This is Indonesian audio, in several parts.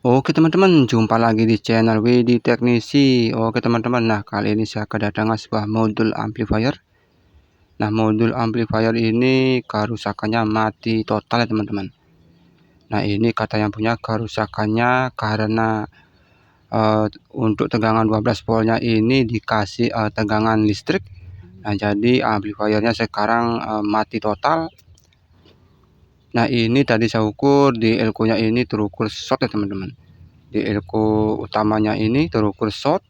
Oke teman-teman, jumpa lagi di channel Widi Teknisi. Oke teman-teman, nah kali ini saya kedatangan sebuah modul amplifier. Nah, modul amplifier ini kerusakannya mati total ya teman-teman. Nah, ini kata yang punya kerusakannya karena untuk tegangan 12 voltnya ini dikasih tegangan listrik. Nah, jadi amplifiernya sekarang mati total. Nah, ini tadi saya ukur di elko-nya ini terukur short ya teman-teman. Di elko utamanya ini terukur short.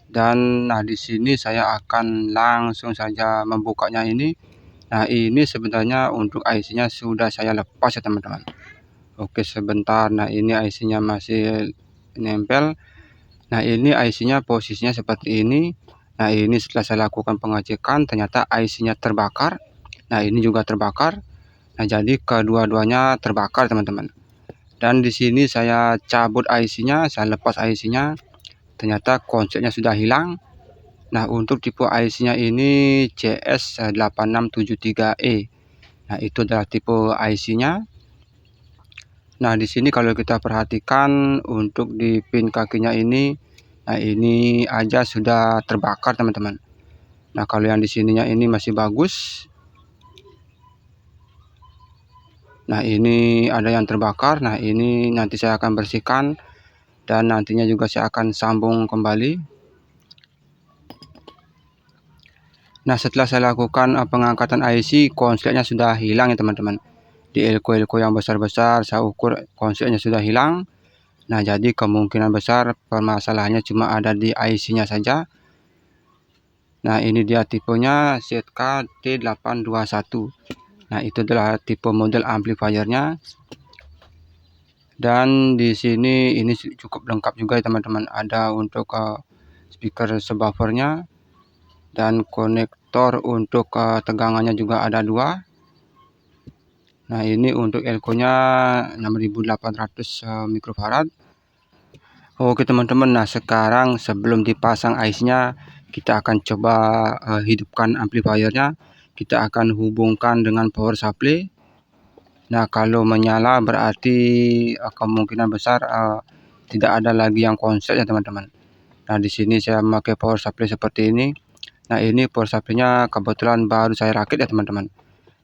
Dan nah di sini saya akan langsung saja membukanya ini. Nah, ini sebenarnya untuk IC-nya sudah saya lepas ya teman-teman. Oke, sebentar. Nah, ini IC-nya masih nempel. Nah, ini IC-nya posisinya seperti ini. Nah, ini setelah saya lakukan pengecekan ternyata IC-nya terbakar. Nah, ini juga terbakar. Nah, jadi kedua-duanya terbakar teman-teman. Dan di sini saya cabut IC-nya, saya lepas IC-nya. Ternyata konsepnya sudah hilang. Nah, untuk tipe IC-nya ini CS8673E. Nah, itu adalah tipe IC-nya. Nah, di sini kalau kita perhatikan untuk di pin kakinya ini, nah ini aja sudah terbakar teman-teman. Nah, kalau yang di sininya ini masih bagus. Nah, ini ada yang terbakar. Nah, ini nanti saya akan bersihkan dan nantinya juga saya akan sambung kembali. Nah, setelah saya lakukan pengangkatan IC, konsletnya sudah hilang ya teman-teman. Di elko-elko yang besar-besar saya ukur konsletnya sudah hilang. Nah, jadi kemungkinan besar permasalahannya cuma ada di IC-nya saja. Nah, ini dia tipenya ZKT821. Nah, itu adalah tipe model amplifiernya. Dan di sini ini cukup lengkap juga ya teman-teman. Ada untuk speaker subwoofernya dan konektor untuk tegangannya juga ada 2. Nah, ini untuk elko-nya 6800 mikrofarad. Oke teman-teman, nah sekarang sebelum dipasang IC-nya, kita akan coba hidupkan amplifiernya. Kita akan hubungkan dengan power supply. Nah, kalau menyala berarti kemungkinan besar tidak ada lagi yang konslet ya teman-teman. Nah, di sini saya memakai power supply seperti ini. Nah, ini power supply-nya kebetulan baru saya rakit ya teman-teman.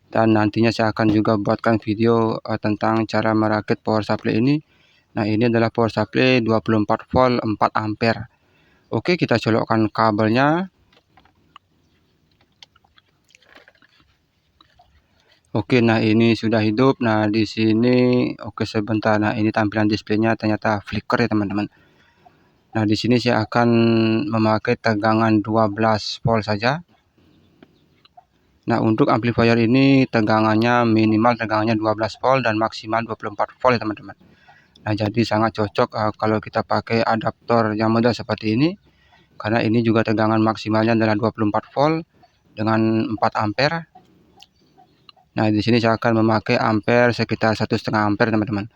Dan nantinya saya akan juga buatkan video tentang cara merakit power supply ini. Nah, ini adalah power supply 24 volt 4 ampere. Oke, kita colokkan kabelnya. Oke, nah ini sudah hidup. Nah, di sini oke sebentar. Nah, ini tampilan displaynya ternyata flicker ya teman-teman. Nah, di sini saya akan memakai tegangan 12 volt saja. Nah, untuk amplifier ini tegangannya minimal tegangannya 12 volt dan maksimal 24 volt ya teman-teman. Nah, jadi sangat cocok kalau kita pakai adaptor yang model seperti ini. Karena ini juga tegangan maksimalnya adalah 24 volt dengan 4 ampere. Nah, di sini saya akan memakai ampere sekitar 1,5 ampere teman-teman.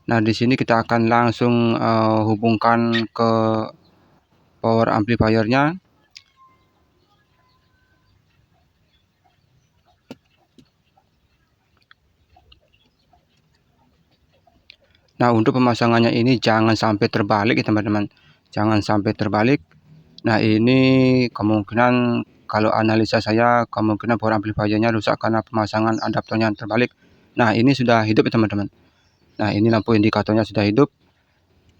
Nah, di sini kita akan langsung hubungkan ke power amplifiernya. Nah, untuk pemasangannya ini jangan sampai terbalik ya teman-teman. Jangan sampai terbalik. Nah, ini kemungkinan kalau analisa saya kemungkinan power amplifiernya rusak karena pemasangan adaptornya yang terbalik. Nah, ini sudah hidup ya teman-teman. Nah, ini lampu indikatornya sudah hidup.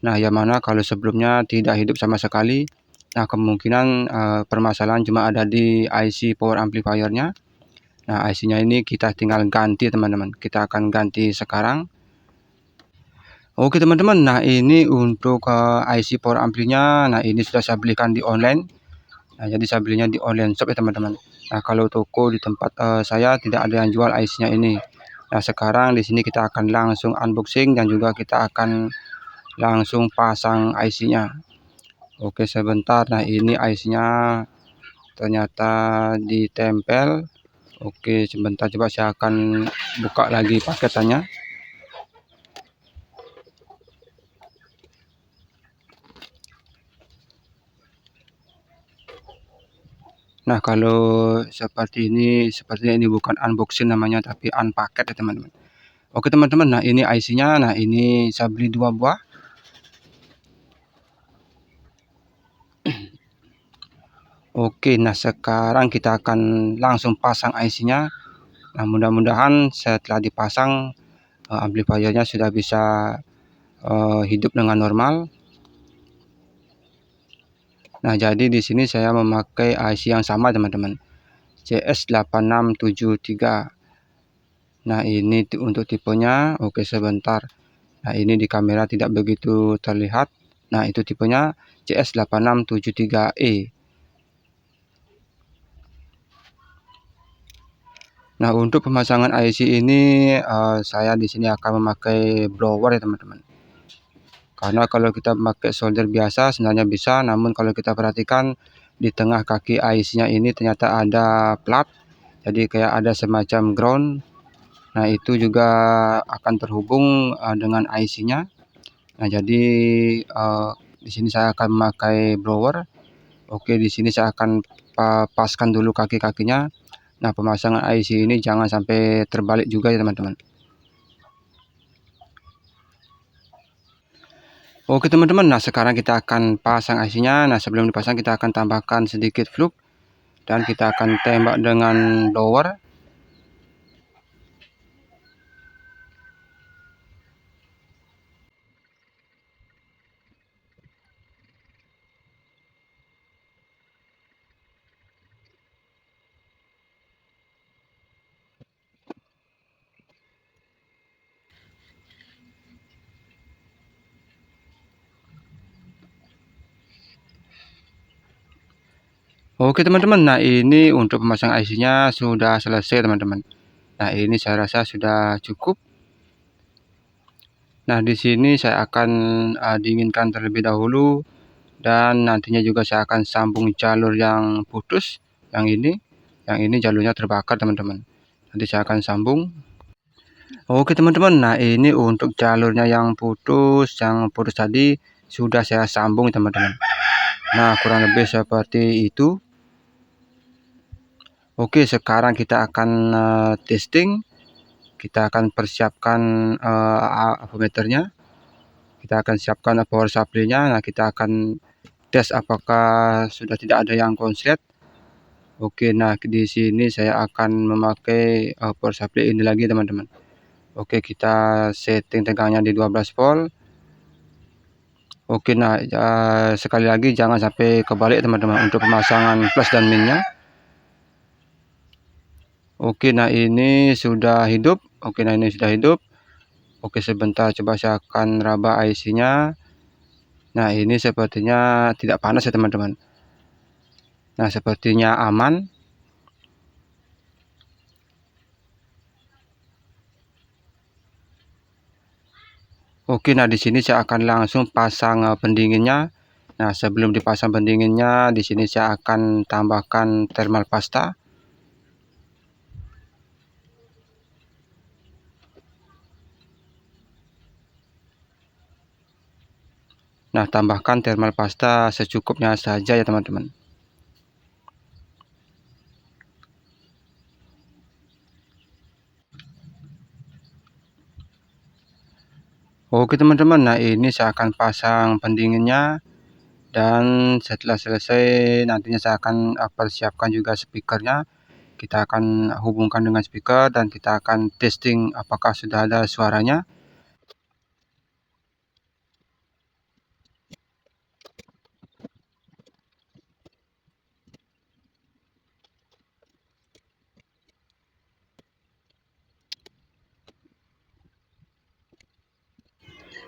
Nah, yang mana kalau sebelumnya tidak hidup sama sekali. Nah, kemungkinan permasalahan cuma ada di IC power amplifiernya. Nah, IC-nya ini kita tinggal ganti teman-teman. Kita akan ganti sekarang. Oke teman-teman, nah ini untuk IC power amplinya. Nah, ini sudah saya belikan di online. Nah, jadi saya belinya di online shop ya teman-teman. Nah, kalau toko di tempat saya tidak ada yang jual IC-nya ini. Nah, sekarang di sini kita akan langsung unboxing dan juga kita akan langsung pasang IC-nya. Oke, sebentar. Nah, ini IC-nya ternyata ditempel. Oke, sebentar coba saya akan buka lagi paketannya. Nah, kalau seperti ini, sepertinya ini bukan unboxing namanya, tapi unpacket ya teman-teman. Oke teman-teman, nah ini IC-nya. Nah ini saya beli 2 buah. Oke, nah sekarang kita akan langsung pasang IC-nya. Nah mudah-mudahan setelah dipasang amplifiernya sudah bisa hidup dengan normal. Nah jadi di sini saya memakai IC yang sama teman-teman, CS8673. Nah ini untuk tipenya. Oke sebentar. Nah ini di kamera tidak begitu terlihat. Nah itu tipenya CS8673E. Nah untuk pemasangan IC ini saya di sini akan memakai blower ya teman-teman. Karena kalau kita pakai solder biasa sebenarnya bisa, namun kalau kita perhatikan di tengah kaki IC-nya ini ternyata ada plat. Jadi kayak ada semacam ground. Nah itu juga akan terhubung dengan IC-nya. Nah jadi di sini saya akan memakai blower. Oke, di sini saya akan paskan dulu kaki-kakinya. Nah pemasangan IC ini jangan sampai terbalik juga ya teman-teman. Oke teman-teman, nah sekarang kita akan pasang IC-nya. Nah sebelum dipasang kita akan tambahkan sedikit flux dan kita akan tembak dengan blower. Oke teman-teman, nah ini untuk pemasang IC-nya sudah selesai teman-teman. Nah ini saya rasa sudah cukup. Nah di sini saya akan dinginkan terlebih dahulu, dan nantinya juga saya akan sambung jalur yang putus. Yang ini jalurnya terbakar teman-teman. Nanti saya akan sambung. Oke teman-teman, nah ini untuk jalurnya yang putus tadi sudah saya sambung teman-teman. Nah kurang lebih seperti itu. Oke, sekarang kita akan testing. Kita akan persiapkan ampermeternya. Kita akan siapkan power supply-nya. Nah kita akan tes apakah sudah tidak ada yang konslet. Oke, nah di sini saya akan memakai power supply ini lagi teman-teman. Oke, kita setting tegangnya di 12 volt. Oke, nah sekali lagi jangan sampai kebalik teman-teman untuk pemasangan plus dan minnya. Oke, nah ini sudah hidup. Oke, nah ini sudah hidup. Oke, sebentar coba saya akan raba IC-nya. Nah ini sepertinya tidak panas ya teman-teman. Nah sepertinya aman. Oke, nah di sini saya akan langsung pasang pendinginnya. Nah sebelum dipasang pendinginnya, di sini saya akan tambahkan thermal pasta. Nah tambahkan thermal pasta secukupnya saja ya teman-teman. Oke teman-teman, nah ini saya akan pasang pendinginnya. Dan setelah selesai nantinya saya akan persiapkan juga speakernya. Kita akan hubungkan dengan speaker dan kita akan testing apakah sudah ada suaranya.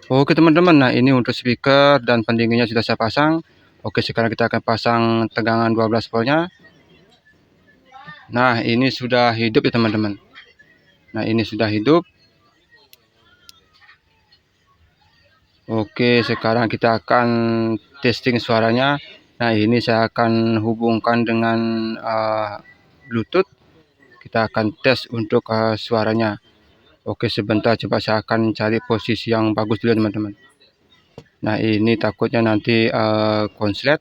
Oke teman-teman, nah ini untuk speaker dan pendinginnya sudah saya pasang. Oke, sekarang kita akan pasang tegangan 12 voltnya. Nah ini sudah hidup ya teman-teman. Nah ini sudah hidup. Oke, sekarang kita akan testing suaranya. Nah ini saya akan hubungkan dengan Bluetooth. Kita akan tes untuk suaranya. Oke sebentar, coba saya akan cari posisi yang bagus dulu teman-teman. Nah ini takutnya nanti konslet.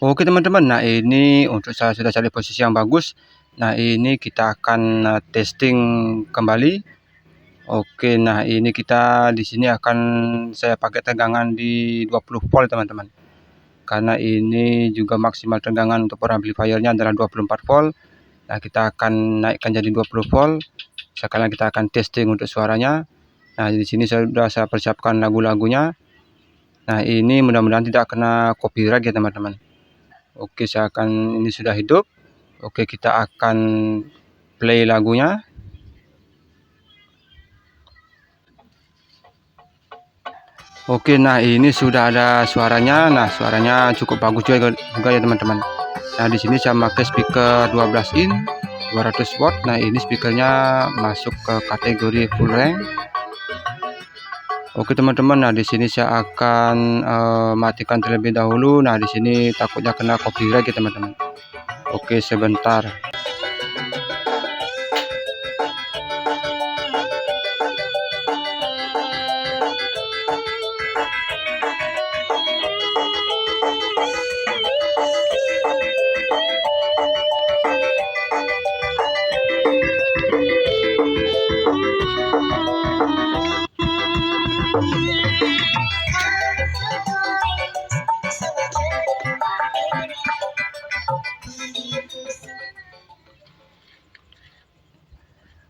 Oke teman-teman, nah ini untuk saya sudah cari posisi yang bagus. Nah, ini kita akan testing kembali. Oke, nah ini kita di sini akan saya pakai tegangan di 20 volt teman-teman. Karena ini juga maksimal tegangan untuk power amplifiernya adalah 24 volt. Nah, kita akan naikkan jadi 20 volt. Sekarang kita akan testing untuk suaranya. Nah, di sini sudah saya persiapkan lagu-lagunya. Nah, ini mudah-mudahan tidak kena copyright ya teman-teman. Oke, ini sudah hidup. Oke, kita akan play lagunya. Oke, nah ini sudah ada suaranya. Nah, suaranya cukup bagus juga ya teman-teman. Nah, di sini saya pakai speaker 12 in 200 watt. Nah, ini speakernya masuk ke kategori full range. Oke teman-teman, nah di sini saya akan matikan terlebih dahulu. Nah, di sini takutnya kena copyright ya teman-teman. Oke, sebentar.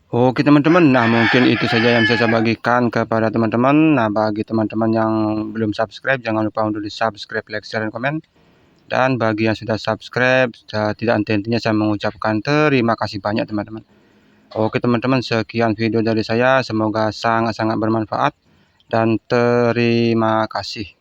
Oke teman-teman, nah mungkin itu saja yang bisa saya bagikan kepada teman-teman. Nah, bagi teman-teman yang belum subscribe, jangan lupa untuk di subscribe, like, share, dan komen. Dan bagi yang sudah subscribe, tidak henti-hentinya saya mengucapkan terima kasih banyak teman-teman. Oke teman-teman, sekian video dari saya, semoga sangat-sangat bermanfaat dan terima kasih.